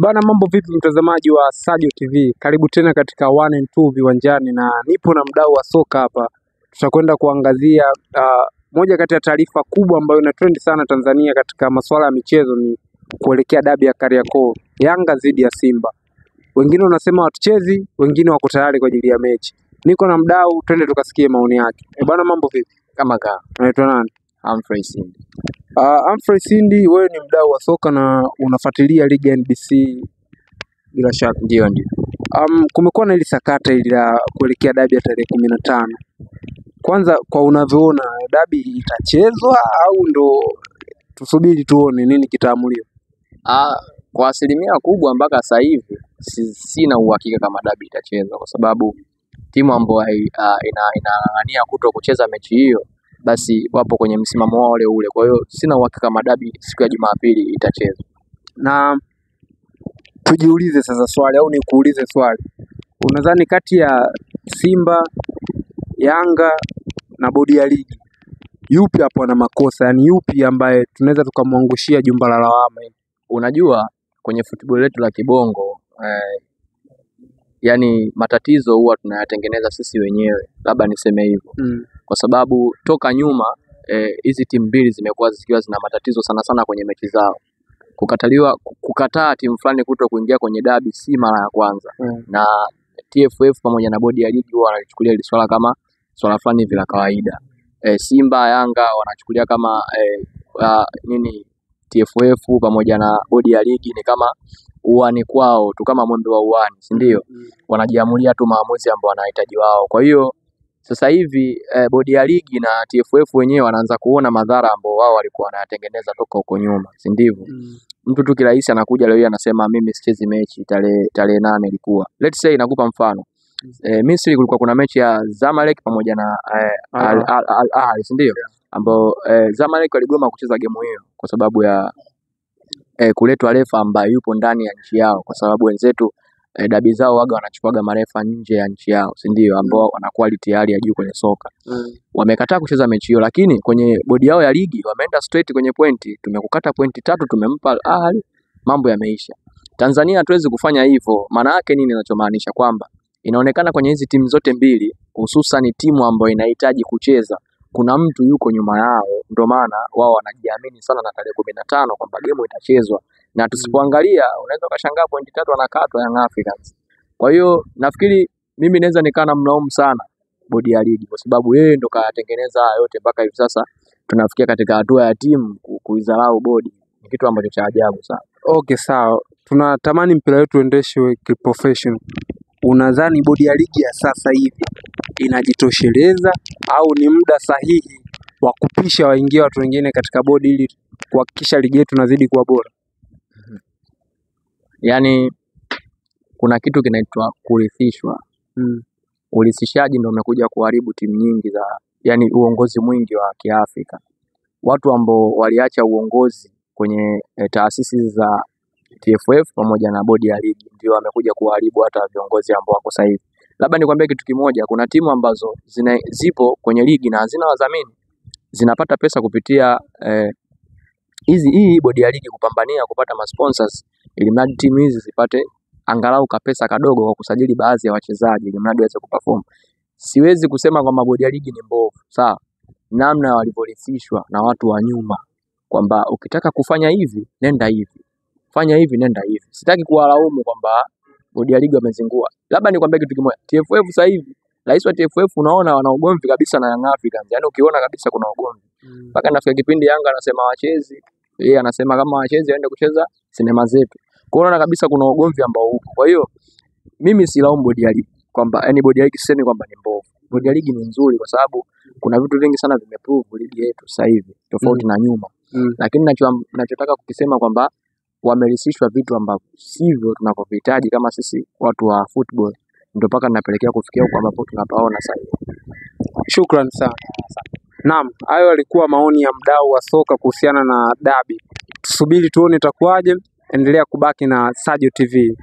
Bana, mambo vipi mtazamaji wa Sadio TV? Karibu tena katika 1 and 2 viwanjani, na nipo na mdau wa soka hapa. Tutakwenda kuangazia moja kati ya taarifa kubwa ambayo ina trend sana Tanzania katika masuala ya michezo, ni kuelekea dabi ya Kariakoo, Yanga dhidi ya Simba. Wengine wanasema watuchezi, wengine wako tayari kwa ajili ya mechi. Niko na mdau, twende tukasikie maoni yake. Bana, mambo vipi? Kama ka. Unaitwa nani? Humphrey Sindi. Humphrey Sindi, wewe ni mdau wa soka na unafuatilia ligi ya NBC bila shaka. Ndio. Kumekuwa na ile sakata ile la kuelekea dabi ya tarehe 15. Kwanza, kwa unavyoona dabi itachezwa au ndo tusubiri tuone nini kitaamuliwa? Kwa asilimia kubwa mpaka sasa hivi sina uhakika kama dabi itachezwa, kwa sababu timu ambayo inang'ang'ania kuto kucheza mechi hiyo basi wapo kwenye msimamo wao ule. Kwa hiyo sina uhakika kama dabi siku ya Jumapili itachezwa. Na tujiulize sasa swali, au nikuulize swali. Unadhani kati ya Simba, Yanga na bodi ya ligi, yupi hapo ana makosa? Yaani yupi ambaye tunaweza tukamwangushia jumba la lawama? Unajua, kwenye football letu la kibongo yani matatizo huwa tunayatengeneza sisi wenyewe, labda niseme hivyo. Kwa sababu toka nyuma hizi timu mbili zimekuwa zikiwa zina matatizo sana sana kwenye mechi zao. Kukataa timu fulani kuto kuingia kwenye dabi si mara ya kwanza. Na TFF pamoja na bodi ya ligi huwa wanachukulia hili swala kama swala fulani hivi la kawaida. Simba, Yanga wanachukulia kama TFF pamoja na bodi ya ligi ni kama uani kwao tu, kama mwembe wa uani, si ndio? Wanajiamulia tu maamuzi ambayo wanahitaji wao. Kwa hiyo sasa hivi bodi ya ligi na TFF wenyewe wanaanza kuona madhara ambao wao walikuwa wanayatengeneza toka huko nyuma, si ndivyo? Mtu tu kirahisi anakuja leo anasema mimi sichezi mechi tarehe 8 ilikuwa. Let's say nakupa mfano. Misri kulikuwa kuna mechi ya Zamalek pamoja na Al Ahly, si ndio? Ambao Zamalek waligoma kucheza game hiyo kwa sababu ya kuletwa refa ambaye yupo ndani ya nchi yao, kwa sababu wenzetu dabi zao waga wanachukuaga marefa nje ya nchi yao, si ndio? Ambao wana quality hali ya juu kwenye soka. Wamekataa kucheza mechi hiyo, lakini kwenye bodi yao ya ligi wameenda straight kwenye pointi. Tumekukata pointi 3, tumempa Al Ahly, mambo yameisha. Tanzania hatuwezi kufanya hivyo. Maana yake nini? Ninachomaanisha kwamba inaonekana kwenye hizi timu zote mbili, hususan timu ambayo inahitaji kucheza, kuna mtu yuko nyuma yao. Ndio maana wao wanajiamini sana na tarehe 15 kwamba game itachezwa. Na tusipoangalia unaweza ukashangaa pointi 3 wanakatwa Young Africans. Kwa hiyo nafikiri mimi naweza nikana mlaumu sana bodi ya ligi, kwa sababu yeye ndo kayatengeneza haya yote mpaka hivi sasa tunafikia katika hatua ya timu kuidharau bodi. Ni kitu ambacho cha ajabu sana. Okay, sawa. Tunatamani mpira wetu uendeshwe kiprofessional. Unadhani bodi ya ligi ya sasa hivi inajitosheleza au ni muda sahihi wa kupisha waingie watu wengine katika bodi ili kuhakikisha ligi yetu inazidi kuwa bora? Yaani kuna kitu kinaitwa kurithishwa. Urithishaji ndio umekuja kuharibu timu nyingi yani uongozi mwingi wa Kiafrika. Watu ambao waliacha uongozi kwenye taasisi za TFF pamoja na bodi ya ligi ndio wamekuja kuharibu hata viongozi ambao wako sasa hivi. Labda nikwambie kitu kimoja, kuna timu ambazo zipo kwenye ligi na hazina wadhamini, zinapata pesa kupitia hii bodi ya ligi kupambania kupata sponsors, ili mradi timu hizi zipate angalau kapesa kadogo kwa kusajili baadhi ya wachezaji ili mradi waweze kuperform. Siwezi kusema kwamba bodi ya ligi ni mbovu, sawa, namna walivyorithishwa na watu wa nyuma kwamba ukitaka kufanya hivi nenda hivi, fanya hivi nenda hivi. Sitaki kuwalaumu kwamba bodi ya ligi wamezingua. Labda nikwambie kitu kimoja, TFF sasa hivi, rais wa TFF unaona wana ugomvi kabisa na Young Africans. Yaani ukiona kabisa kuna ugomvi. Mpaka nafika kipindi Yanga anasema wachezi, yeye anasema kama wachezi waende kucheza sinema zetu. Kwa hiyo unaona kabisa kuna ugomvi ambao uko. Kwa hiyo mimi silaumu bodi ya ligi kwamba bodi ya ligi sisemi kwamba ni mbovu. Bodi ya ligi ni nzuri kwa sababu kuna vitu vingi sana vimeprove ligi yetu sasa hivi tofauti na nyuma. Lakini ninachotaka kukisema kwamba wamerisishwa vitu ambavyo sivyo tunavyohitaji kama sisi watu wa football, ndio mpaka tunapelekea kufikia huko ambapo tunapaona sasa hivi. Shukrani sana. Naam, hayo yalikuwa maoni ya mdau wa soka kuhusiana na dabi. Tusubiri tuone itakuwaje. Endelea kubaki na Sadio TV.